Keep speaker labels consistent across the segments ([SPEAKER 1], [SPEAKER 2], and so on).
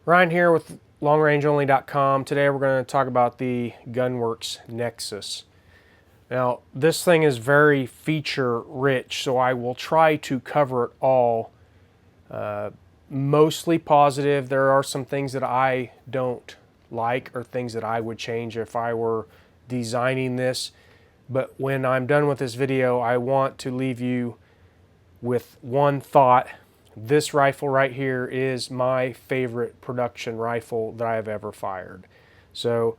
[SPEAKER 1] Ryan here with LongRangeOnly.com. Today we're going to talk about the Gunwerks Nexus. Now this thing is very feature rich, so I will try to cover it all. Mostly positive. There are some things that I don't like or things that I would change if I were designing this. But when I'm done with this video, I want to leave you with one thought. This rifle right here is my favorite production rifle that I have ever fired. So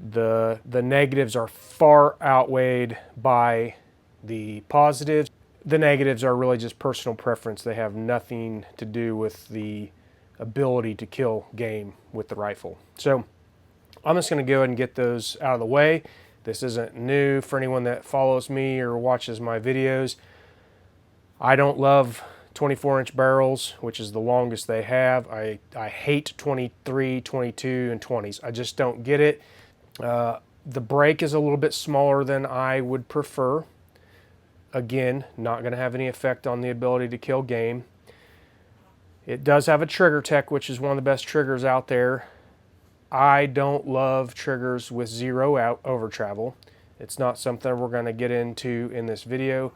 [SPEAKER 1] the negatives are far outweighed by the positives. The negatives are really just personal preference. They have nothing to do with the ability to kill game with the rifle. So I'm just going to go ahead and get those out of the way. This isn't new for anyone that follows me or watches my videos. I don't love 24-inch barrels, which is the longest they have. I hate 23, 22, and 20s. I just don't get it. The break is a little bit smaller than I would prefer. Again, not going to have any effect on the ability to kill game. It does have a trigger tech, which is one of the best triggers out there. I don't love triggers with zero over travel. It's not something we're going to get into in this video,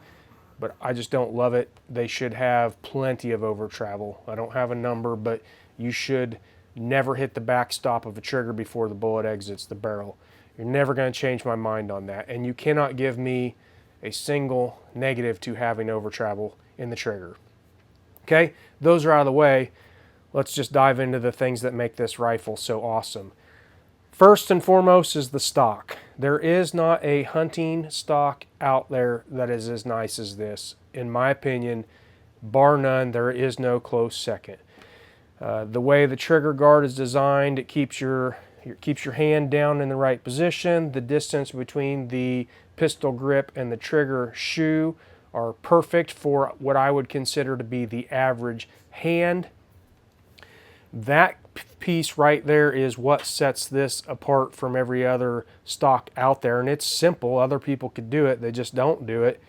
[SPEAKER 1] but I just don't love it. They should have plenty of over travel. I don't have a number, but you should never hit the backstop of a trigger before the bullet exits the barrel. You're never going to change my mind on that. And you cannot give me a single negative to having over travel in the trigger. Okay, those are out of the way. Let's just dive into the things that make this rifle so awesome. First and foremost is the stock. There is not a hunting stock out there that is as nice as this. In my opinion, bar none, there is no close second. The way the trigger guard is designed, it keeps your hand down in the right position. The distance between the pistol grip and the trigger shoe are perfect for what I would consider to be the average hand. That piece right there is what sets this apart from every other stock out there, and it's simple. Other people could do it, they just don't do it.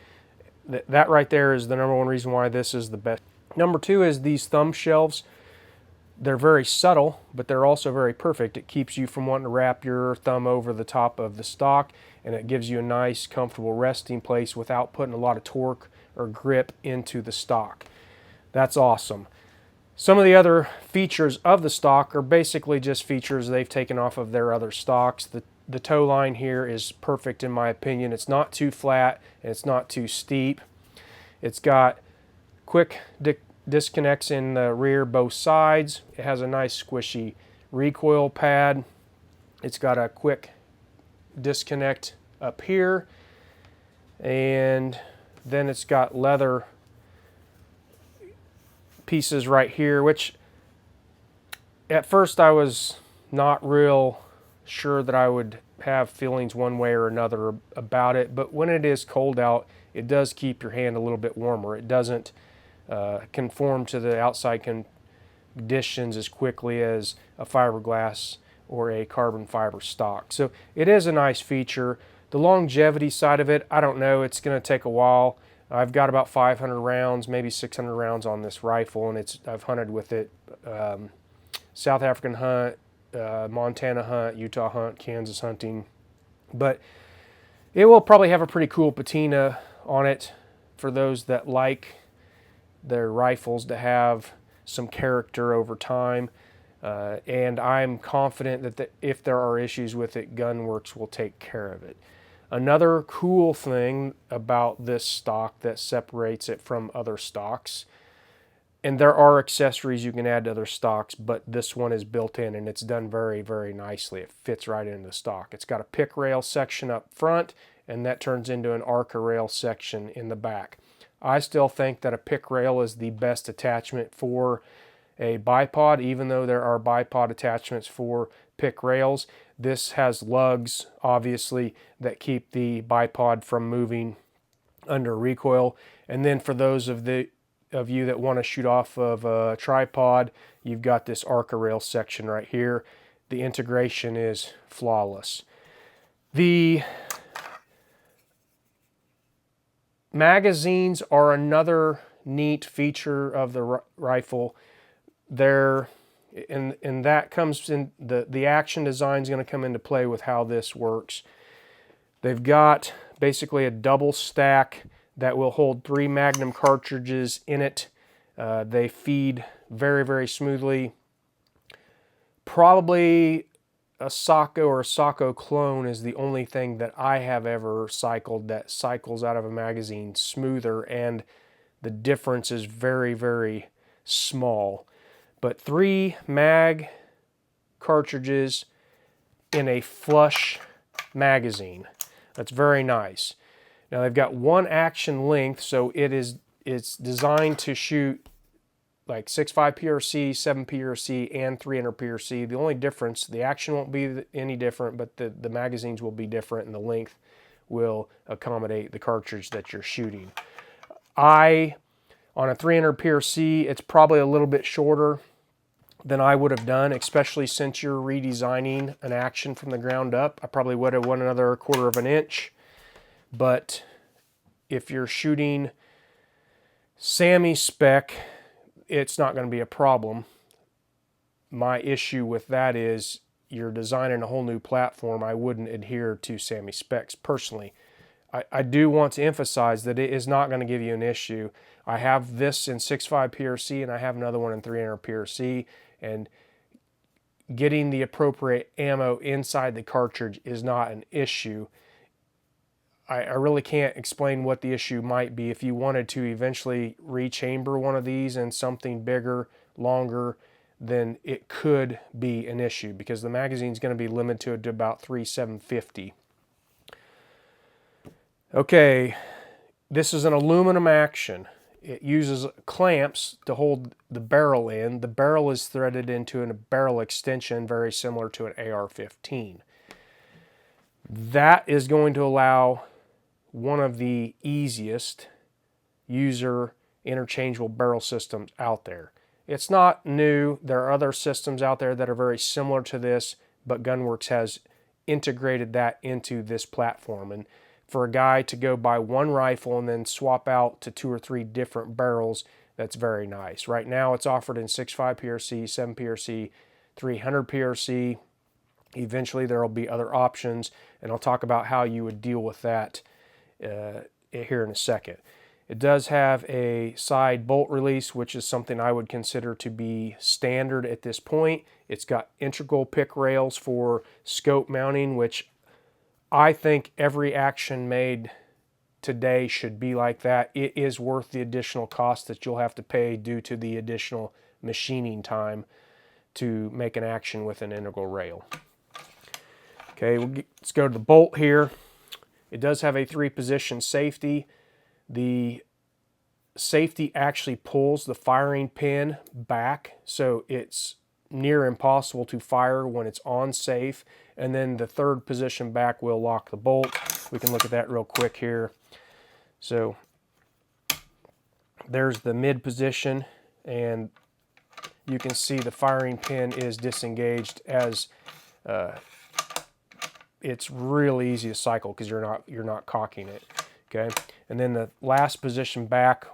[SPEAKER 1] That right there is the number one reason why this is the best. Number two is these thumb shelves. They're very subtle, but they're also very perfect. It keeps you from wanting to wrap your thumb over the top of the stock, and it gives you a nice, comfortable resting place without putting a lot of torque or grip into the stock. That's awesome. Some of the other features of the stock are basically just features they've taken off of their other stocks. The toe line here is perfect in my opinion. It's not too flat and it's not too steep. It's got quick disconnects in the rear both sides. It has a nice squishy recoil pad. It's got a quick disconnect up here, and then it's got leather pieces right here, which at first I was not real sure that I would have feelings one way or another about it, but when it is cold out, it does keep your hand a little bit warmer. It doesn't conform to the outside conditions as quickly as a fiberglass or a carbon fiber stock. So it is a nice feature. The longevity side of it, I don't know. It's going to take a while. I've got about 500 rounds, maybe 600 rounds on this rifle, and I've hunted with it. South African hunt, Montana hunt, Utah hunt, Kansas hunting. But it will probably have a pretty cool patina on it for those that like their rifles to have some character over time. And I'm confident that if there are issues with it, Gunwerks will take care of it. Another cool thing about this stock that separates it from other stocks, and there are accessories you can add to other stocks, but this one is built in and it's done very, very nicely. It fits right into the stock. It's got a pick rail section up front, and that turns into an arca rail section in the back. I still think that a pick rail is the best attachment for a bipod, even though there are bipod attachments for pick rails. This has lugs, obviously, that keep the bipod from moving under recoil. And then for those of you that want to shoot off of a tripod, you've got this arca rail section right here. The integration is flawless. The magazines are another neat feature of the rifle. They're And that comes in, the action design is going to come into play with how this works. They've got basically a double stack that will hold 3 Magnum cartridges in it. They feed very, very smoothly. Probably a Socko or a Socko clone is the only thing that I have ever cycled that cycles out of a magazine smoother, and the difference is very, very small. But 3 mag cartridges in a flush magazine. That's very nice. Now they've got 1 action length, so it's designed to shoot like 6.5 PRC, 7 PRC, and 300 PRC. The only difference, the action won't be any different, but the magazines will be different, and the length will accommodate the cartridge that you're shooting. On a 300 PRC, it's probably a little bit shorter than I would have done, especially since you're redesigning an action from the ground up. I probably would have went another 1/4 of an inch, but if you're shooting SAMI spec, it's not going to be a problem. My issue with that is you're designing a whole new platform. I wouldn't adhere to SAMI specs personally. I do want to emphasize that it is not going to give you an issue. I have this in 6.5 PRC and I have another one in 300 PRC, and getting the appropriate ammo inside the cartridge is not an issue. I really can't explain what the issue might be. If you wanted to eventually rechamber one of these in something bigger, longer, then it could be an issue because the magazine is going to be limited to about 3.750. Okay, this is an aluminum action. It uses clamps to hold the barrel in. The barrel is threaded into a barrel extension very similar to an AR-15. That is going to allow one of the easiest user interchangeable barrel systems out there. It's not new. There are other systems out there that are very similar to this, but Gunwerks has integrated that into this platform. And for a guy to go buy 1 rifle and then swap out to 2 or 3 different barrels, that's very nice. Right now it's offered in 6.5 PRC, 7 PRC, 300 PRC. Eventually there will be other options, and I'll talk about how you would deal with that here in a second. It does have a side bolt release, which is something I would consider to be standard at this point. It's got integral pick rails for scope mounting, which I think every action made today should be like that. It is worth the additional cost that you'll have to pay due to the additional machining time to make an action with an integral rail. Okay, let's go to the bolt here. It does have a 3-position safety. The safety actually pulls the firing pin back, so it's near impossible to fire when it's on safe. And then the 3rd position back will lock the bolt. We can look at that real quick here. So there's the mid position, and you can see the firing pin is disengaged as it's really easy to cycle because you're not cocking it. Okay, and then the last position back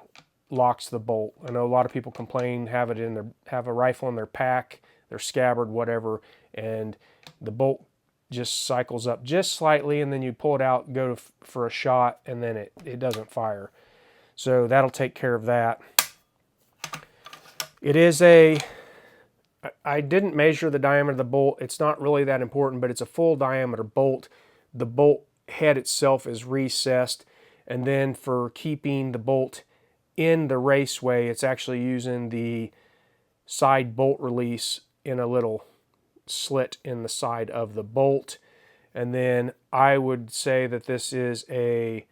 [SPEAKER 1] locks the bolt. I know a lot of people complain, have a rifle in their pack, their scabbard, whatever, and the bolt just cycles up just slightly, and then you pull it out, go for a shot, and then it doesn't fire. So that'll take care of that. It is I didn't measure the diameter of the bolt. It's not really that important, but it's a full diameter bolt. The bolt head itself is recessed, and then for keeping the bolt in the raceway, it's actually using the side bolt release in a little slit in the side of the bolt. And then I would say that this is a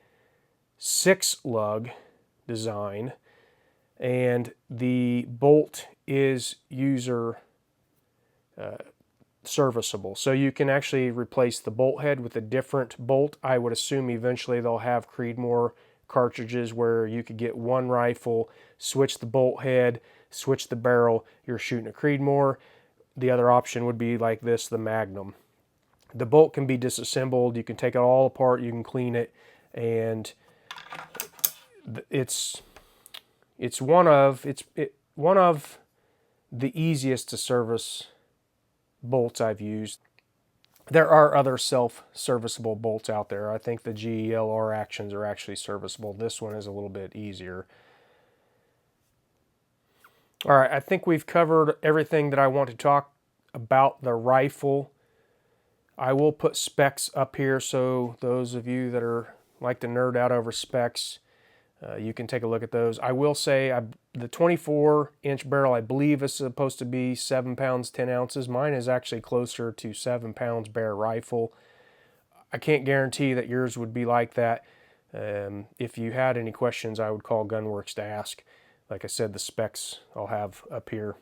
[SPEAKER 1] 6-lug design, and the bolt is user serviceable. So you can actually replace the bolt head with a different bolt. I would assume eventually they'll have Creedmoor cartridges where you could get 1 rifle, switch the bolt head, switch the barrel, you're shooting a Creedmoor. The other option would be like this, the Magnum. The bolt can be disassembled, you can take it all apart, you can clean it, and it's one of the easiest to service bolts I've used. There are other self-serviceable bolts out there. I think the GELR actions are actually serviceable. This one is a little bit easier. All right, I think we've covered everything that I want to talk about the rifle. I will put specs up here, so those of you that are like to nerd out over specs, you can take a look at those. I will say the 24-inch barrel, I believe, is supposed to be 7 pounds 10 ounces. Mine is actually closer to 7 pounds bare rifle. I can't guarantee that yours would be like that. If you had any questions, I would call Gunwerks to ask. Like I said, the specs I'll have up here.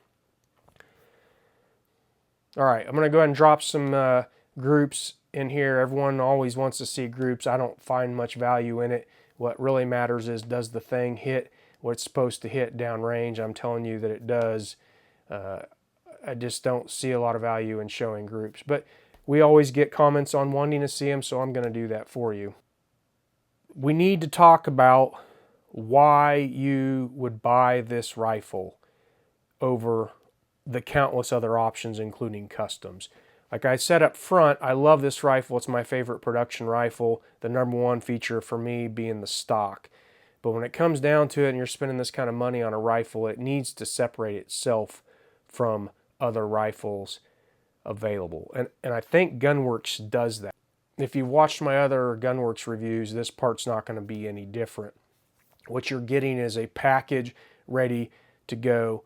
[SPEAKER 1] All right, I'm going to go ahead and drop some groups in here. Everyone always wants to see groups. I don't find much value in it. What really matters is, does the thing hit what it's supposed to hit downrange? I'm telling you that it does. I just don't see a lot of value in showing groups. But we always get comments on wanting to see them, so I'm going to do that for you. We need to talk about why you would buy this rifle over the countless other options, including customs. Like I said up front, I love this rifle. It's my favorite production rifle. The number one feature for me being the stock. But when it comes down to it and you're spending this kind of money on a rifle, it needs to separate itself from other rifles available. And I think Gunwerks does that. If you watched my other Gunwerks reviews, this part's not going to be any different. What you're getting is a package ready to go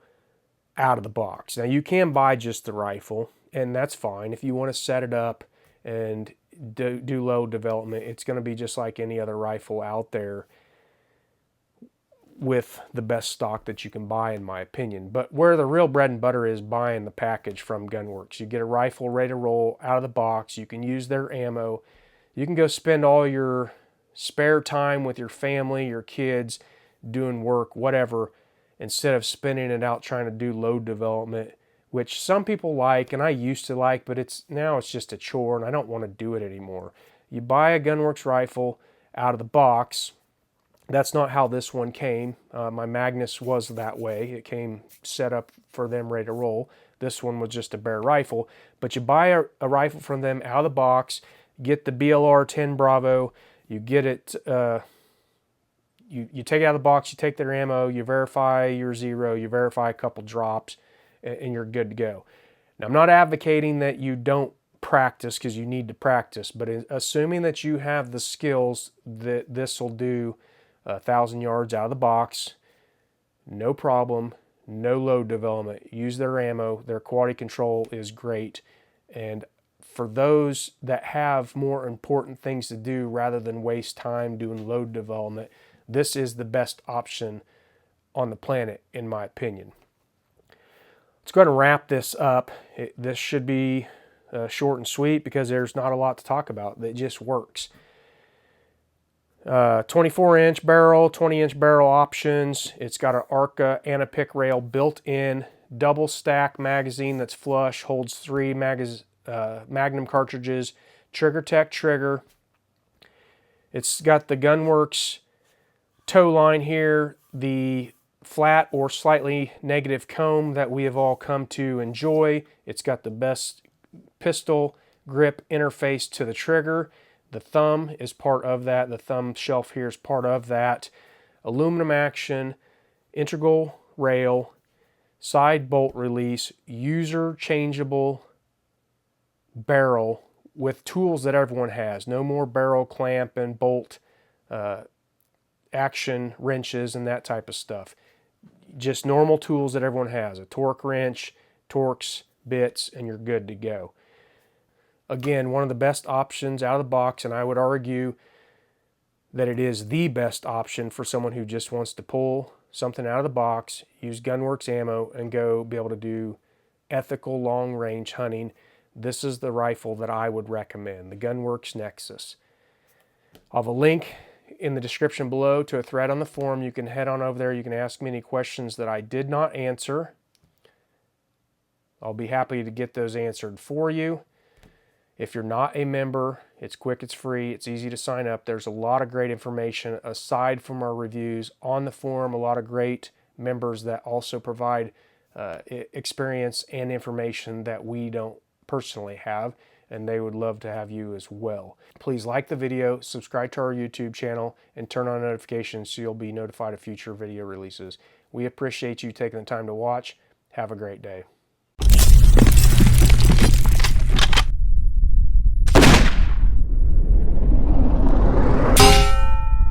[SPEAKER 1] out of the box. Now you can buy just the rifle, and that's fine. If you want to set it up and do load development, it's going to be just like any other rifle out there with the best stock that you can buy, in my opinion. But where the real bread and butter is buying the package from Gunwerks. You get a rifle ready to roll out of the box. You can use their ammo. You can go spend all your spare time with your family, your kids, doing work, whatever, instead of spending it out trying to do load development, which some people like, and I used to like, but now it's just a chore, and I don't want to do it anymore. You buy a Gunwerks rifle out of the box. That's not how this one came. My Magnus was that way. It came set up for them ready to roll. This one was just a bare rifle. But you buy a rifle from them out of the box, get the BLR 10 Bravo, you get it, you take it out of the box, you take their ammo, you verify your zero, you verify a couple drops, and you're good to go. Now, I'm not advocating that you don't practice, because you need to practice, but assuming that you have the skills that this will do 1,000 yards out of the box, no problem, no load development. Use their ammo. Their quality control is great. And for those that have more important things to do rather than waste time doing load development, this is the best option on the planet, in my opinion. Let's go ahead and wrap this up. This should be short and sweet because there's not a lot to talk about. It just works. 24-inch barrel, 20-inch barrel options. It's got an ARCA and a pick rail built in. Double stack magazine that's flush, holds 3 Magnum cartridges. TriggerTech trigger. It's got the Gunwerks tow line here, the flat or slightly negative comb that we have all come to enjoy. It's got the best pistol grip interface to the trigger. The thumb is part of that. The thumb shelf here is part of that. Aluminum action, integral rail, side bolt release, user changeable barrel with tools that everyone has. No more barrel clamp and bolt action wrenches and that type of stuff. Just normal tools that everyone has. A torque wrench, Torx, bits, and you're good to go. Again, one of the best options out of the box, and I would argue that it is the best option for someone who just wants to pull something out of the box, use Gunwerks ammo, and go be able to do ethical long-range hunting. This is the rifle that I would recommend, the Gunwerks Nexus. I'll have a link in the description below to a thread on the forum. You can head on over there. You can ask me any questions that I did not answer. I'll be happy to get those answered for you. If you're not a member, it's quick, it's free, it's easy to sign up. There's a lot of great information aside from our reviews on the forum, a lot of great members that also provide experience and information that we don't personally have, and they would love to have you as well. Please like the video, subscribe to our YouTube channel, and turn on notifications so you'll be notified of future video releases. We appreciate you taking the time to watch. Have a great day.